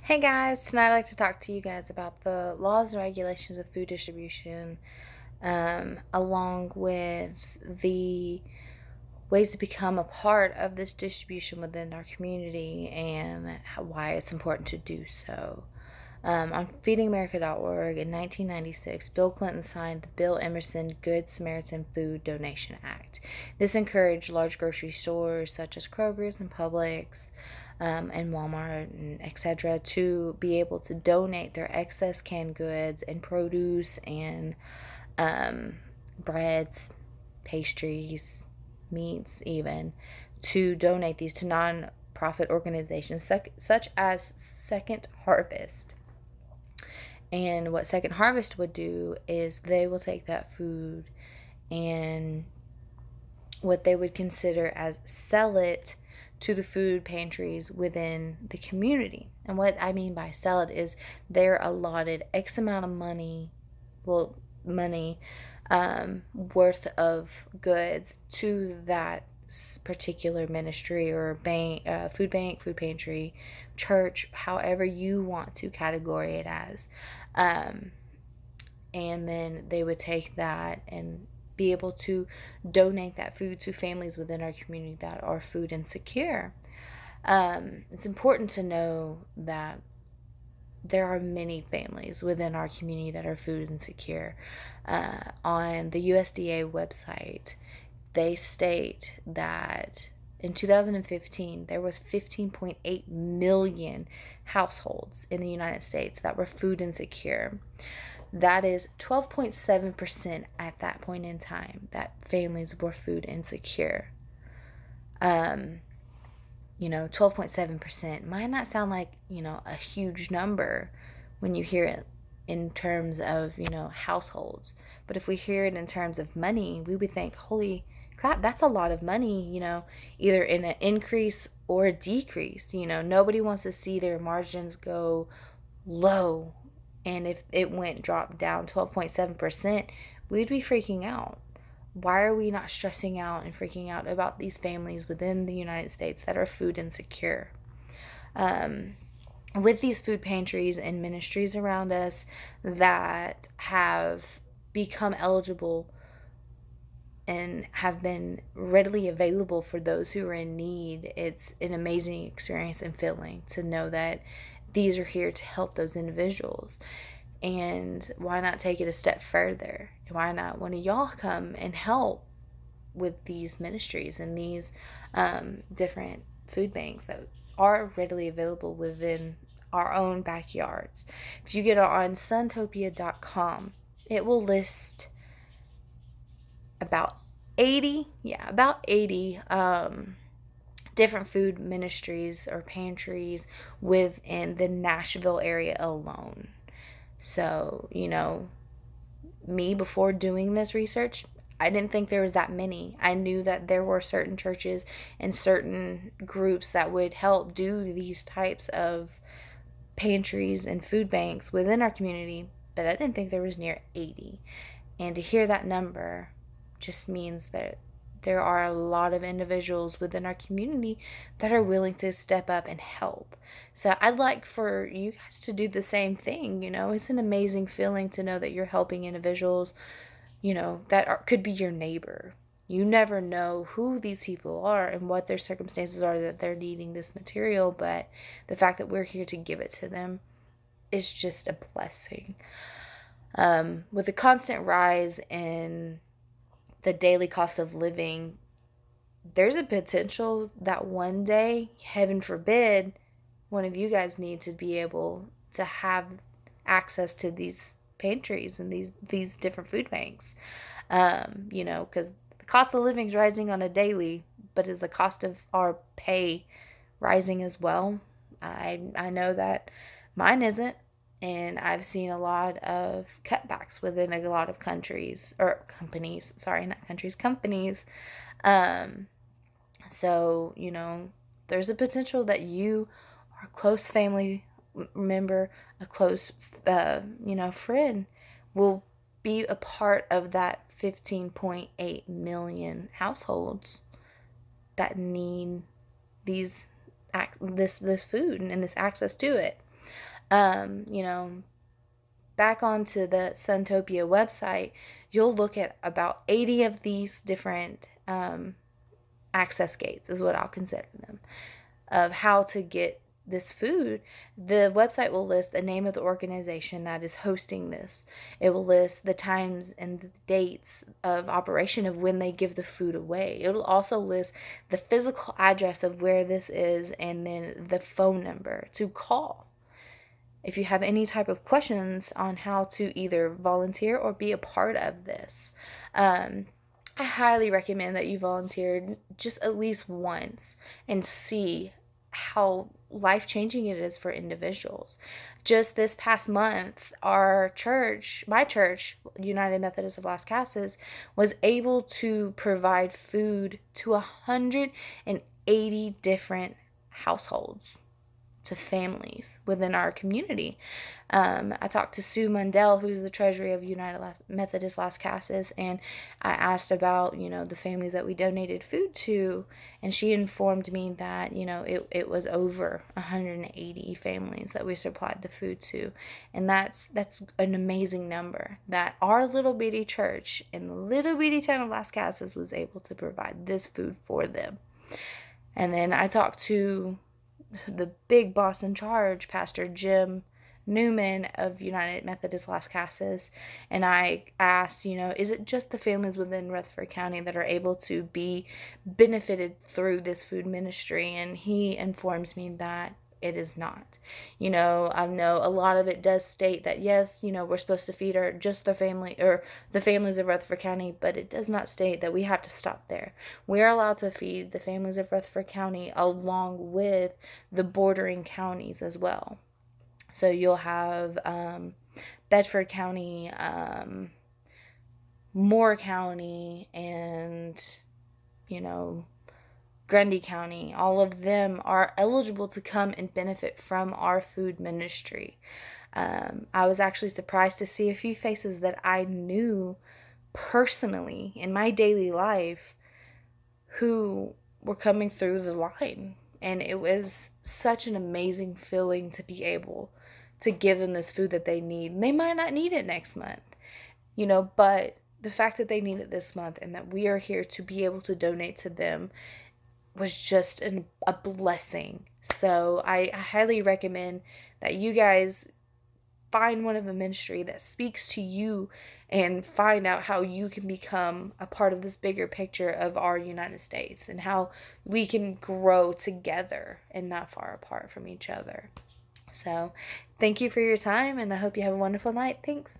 Hey guys, tonight I'd like to talk to you guys about the laws and regulations of food distribution, along with the ways to become a part of this distribution within our community and why it's important to do so. On feedingamerica.org in 1996, Bill Clinton signed the Bill Emerson Good Samaritan Food Donation Act. This encouraged large grocery stores such as Kroger's and Publix and Walmart and etc. to be able to donate their excess canned goods and produce and breads, pastries, meats, even to donate these to non-profit organizations such as Second Harvest. And what Second Harvest would do is they will take that food and what they would consider as sell it to the food pantries within the community. And what I mean by sell it is they're allotted X amount of money, worth of goods to that particular ministry or food bank, food pantry, church, however you want to categorize it as. And then they would take that and be able to donate that food to families within our community that are food insecure. It's important to know that there are many families within our community that are food insecure. On the USDA website, they state that in 2015, there was 15.8 million households in the United States that were food insecure. That is 12.7% at that point in time that families were food insecure. 12.7% might not sound like, a huge number when you hear it in terms of, households. But if we hear it in terms of money, we would think, holy crap, that's a lot of money, either in an increase or a decrease. Nobody wants to see their margins go low. And if it dropped down 12.7%, we'd be freaking out. Why are we not stressing out and freaking out about these families within the United States that are food insecure? With these food pantries and ministries around us that have become eligible and have been readily available for those who are in need, it's an amazing experience and feeling to know that these are here to help those individuals. And why not take it a step further? Why not one of y'all come and help with these ministries and these different food banks that are readily available within our own backyards? If you get on suntopia.com, it will list about 80 different food ministries or pantries within the Nashville area alone. So, me, before doing this research, I didn't think there was that many. I knew that there were certain churches and certain groups that would help do these types of pantries and food banks within our community, but I didn't think there was near 80. And to hear that number just means that there are a lot of individuals within our community that are willing to step up and help. So I'd like for you guys to do the same thing. It's an amazing feeling to know that you're helping individuals, could be your neighbor. You never know who these people are and what their circumstances are that they're needing this material, but the fact that we're here to give it to them is just a blessing. With the constant rise in the daily cost of living, there's a potential that one day, heaven forbid, one of you guys need to be able to have access to these pantries and these different food banks. Because the cost of living is rising on a daily, but is the cost of our pay rising as well? I know that mine isn't. And I've seen a lot of cutbacks within a lot of companies. So, there's a potential that you or a close family member, a close, friend will be a part of that 15.8 million households that need this food and this access to it. You know, back onto the Suntopia website, you'll look at about 80 of these different access gates, is what I'll consider them, of how to get this food. The website will list the name of the organization that is hosting this. It will list the times and the dates of operation of when they give the food away. It will also list the physical address of where this is and then the phone number to call if you have any type of questions on how to either volunteer or be a part of this. I highly recommend that you volunteer just at least once and see how life changing it is for individuals. Just this past month, our church, my church, United Methodist of Las Casas, was able to provide food to 180 different households, to families within our community. I talked to Sue Mundell, who's the treasurer of United Methodist Las Casas, and I asked about, the families that we donated food to, and she informed me that, it was over 180 families that we supplied the food to, and that's an amazing number that our little bitty church in the little bitty town of Las Casas was able to provide this food for them. And then I talked to the big boss in charge, Pastor Jim Newman of United Methodist Las Casas, and I asked, is it just the families within Rutherford County that are able to be benefited through this food ministry? And he informs me that it is not. I know a lot of it does state that yes, we're supposed to feed just the family or the families of Rutherford County, but it does not state that we have to stop there. We are allowed to feed the families of Rutherford County along with the bordering counties as well. So you'll have Bedford County, Moore County, and Grundy County. All of them are eligible to come and benefit from our food ministry. I was actually surprised to see a few faces that I knew personally in my daily life who were coming through the line. And it was such an amazing feeling to be able to give them this food that they need. And they might not need it next month, but the fact that they need it this month and that we are here to be able to donate to them was just a blessing. So I highly recommend that you guys find one of a ministry that speaks to you and find out how you can become a part of this bigger picture of our United States and how we can grow together and not far apart from each other. So thank you for your time, and I hope you have a wonderful night. Thanks.